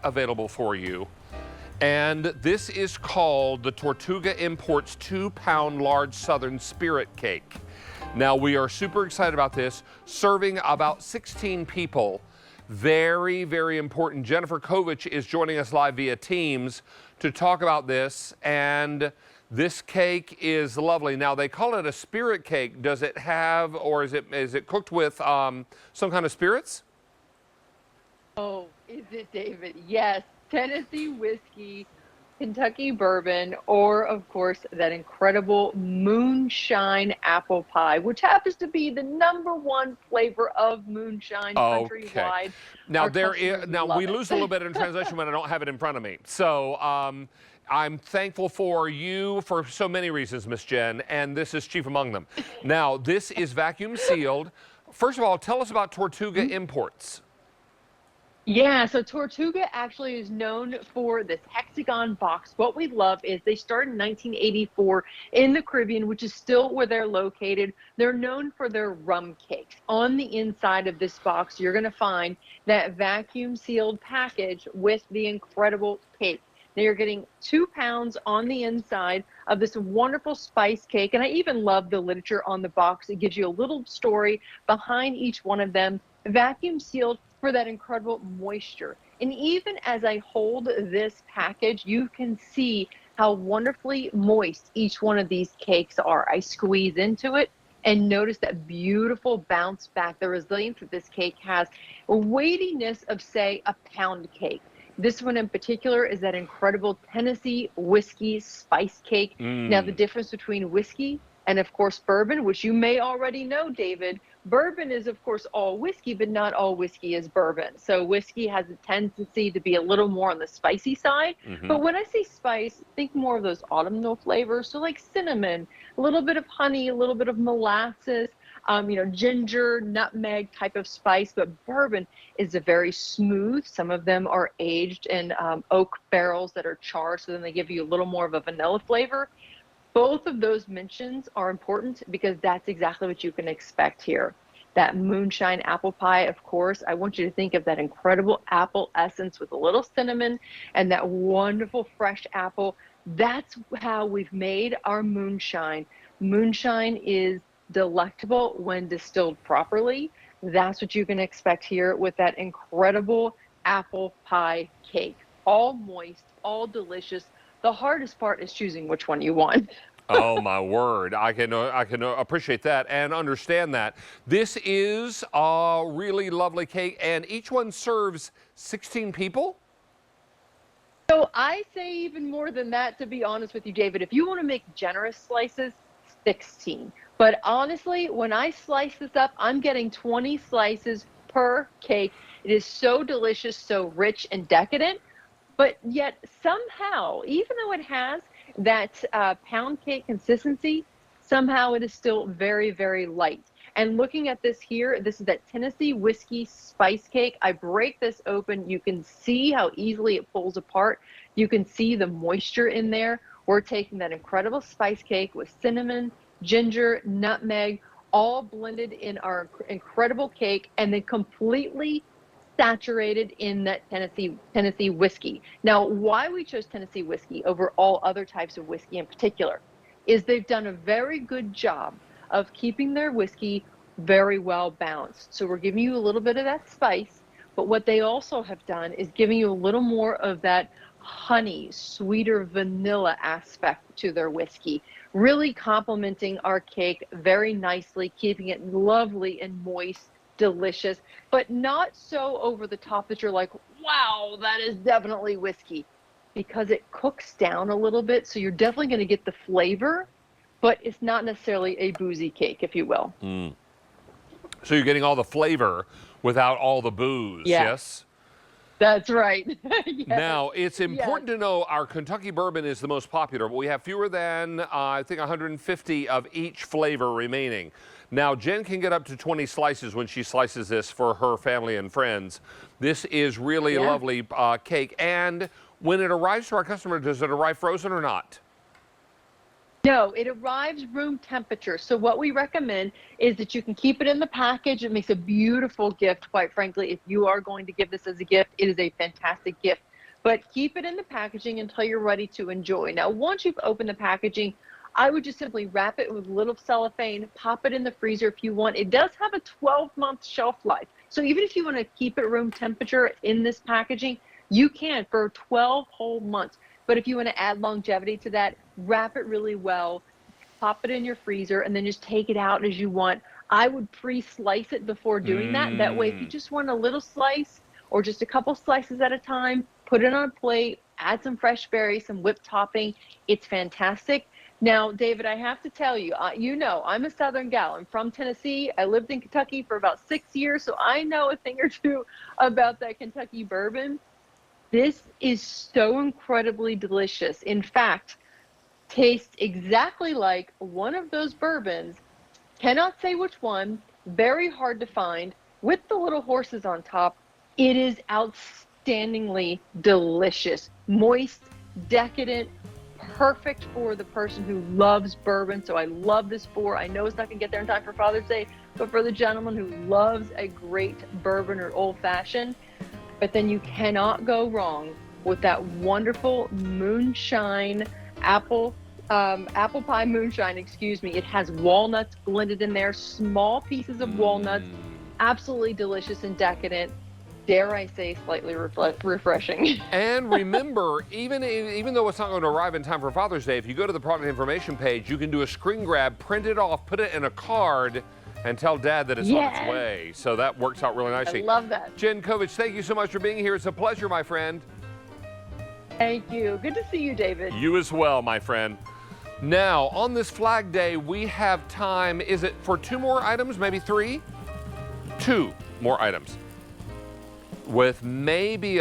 available for you. And this is called the Tortuga Imports 2-pound large Southern Spirit Cake. Now, we are super excited about this, serving about 16 people. Very, very important. Jennifer Kovich is joining us live via Teams to talk about this, and this cake is lovely. Now, they call it a spirit cake. Does it have, or is it cooked with some kind of spirits? Oh, is it, David? Yes. Tennessee whiskey, Kentucky bourbon, or, of course, that incredible moonshine apple pie, which happens to be the #1 flavor of moonshine countrywide. Okay. Now, we lose a little bit in translation when I don't have it in front of me. So I'm thankful for you for so many reasons, Miss Jen, and this is chief among them. Now, this is vacuum sealed. First of all, tell us about Tortuga Imports. Yeah, so Tortuga actually is known for this hexagon box. What we love is they started in 1984 in the Caribbean, which is still where they're located. They're known for their rum cakes. On the inside of this box, you're going to find that vacuum sealed package with the incredible cake. Now you're getting 2 pounds on the inside of this wonderful spice cake. And I even love the literature on the box. It gives you a little story behind each one of them, vacuum sealed for that incredible moisture. And even as I hold this package, you can see how wonderfully moist each one of these cakes are. I squeeze into it and notice that beautiful bounce back, the resilience that this cake has, a weightiness of, say, a pound cake. This one in particular is that incredible Tennessee whiskey spice cake. Now, the difference between whiskey and, of course, bourbon, which you may already know, David, bourbon is, of course, all whiskey, but not all whiskey is bourbon. So whiskey has a tendency to be a little more on the spicy side. But when I say spice, think more of those autumnal flavors. So like cinnamon, a little bit of honey, a little bit of molasses, ginger, nutmeg type of spice. But bourbon is a very smooth. Some of them are aged in oak barrels that are charred, so then they give you a little more of a vanilla flavor. Both of those mentions are important because that's exactly what you can expect here. That moonshine apple pie, of course, I want you to think of that incredible apple essence with a little cinnamon and that wonderful fresh apple. That's how we've made our moonshine. Moonshine is delectable when distilled properly. That's what you can expect here with that incredible apple pie cake. All moist, all delicious. The hardest part is choosing which one you want. Oh, my word. I can appreciate that and understand that. This is a really lovely cake, and each one serves 16 people? So I say even more than that, to be honest with you, David. If you want to make generous slices, 16. But honestly, when I slice this up, I'm getting 20 slices per cake. It is so delicious, so rich and decadent. But yet somehow, even though it has that pound cake consistency, somehow it is still very, very light. And looking at this here, this is that Tennessee whiskey spice cake. I break this open. You can see how easily it pulls apart. You can see the moisture in there. We're taking that incredible spice cake with cinnamon, ginger, nutmeg, all blended in our incredible cake, and then completely saturated in that Tennessee whiskey. Now, why we chose Tennessee whiskey over all other types of whiskey in particular is they've done a very good job of keeping their whiskey very well balanced. So we're giving you a little bit of that spice, but what they also have done is giving you a little more of that honey, sweeter vanilla aspect to their whiskey, really complementing our cake very nicely, keeping it lovely and moist, delicious, but not so over the top that you're like, wow, that is definitely whiskey, because it cooks down a little bit. So you're definitely going to get the flavor, but it's not necessarily a boozy cake, if you will. So you're getting all the flavor without all the booze, yes? That's right. Yes. Now, it's important to know our Kentucky bourbon is the most popular, but we have fewer than, I think, 150 of each flavor remaining. Now, Jen can get up to 20 slices when she slices this for her family and friends. This is really a lovely cake. And when it arrives to our customer, does it arrive frozen or not? No, it arrives room temperature. So what we recommend is that you can keep it in the package. It makes a beautiful gift, quite frankly. If you are going to give this as a gift, it is a fantastic gift. but keep it in the packaging until you're ready to enjoy. Now, once you've opened the packaging, I would just simply wrap it with a little cellophane, pop it in the freezer if you want. It does have a 12-month shelf life. So even if you want to keep it room temperature in this packaging, you can for 12 whole months. But if you want to add longevity to that, wrap it really well, pop it in your freezer, and then just take it out as you want. I would pre-slice it before doing that. That way, if you just want a little slice or just a couple slices at a time, put it on a plate, add some fresh berries, some whipped topping. It's fantastic. Now, David, I have to tell you, you know, I'm a Southern gal. I'm from Tennessee. I lived in Kentucky for about 6 years, so I know a thing or two about that Kentucky bourbon. This is so incredibly delicious. In fact, tastes exactly like one of those bourbons. Cannot say which one. Very hard to find. With the little horses on top, it is outstandingly delicious. Moist, decadent, perfect for the person who loves bourbon. So I love this for, I know it's not gonna get there in time for Father's Day, but for the gentleman who loves a great bourbon or old fashioned. But then you cannot go wrong with that wonderful moonshine, apple pie moonshine, excuse me. It has walnuts blended in there, small pieces of walnuts, absolutely delicious and decadent. Dare I say, slightly refreshing. And remember, even though it's not going to arrive in time for Father's Day, if you go to the product information page, you can do a screen grab, print it off, put it in a card, and tell Dad that it's on its way. So that works out really nicely. I love that. Jen Kovich, thank you so much for being here. It's a pleasure, my friend. Thank you. Good to see you, David. You as well, my friend. Now, on this Flag Day, we have time, is it for 2 more items, maybe 3? 2 more items. With maybe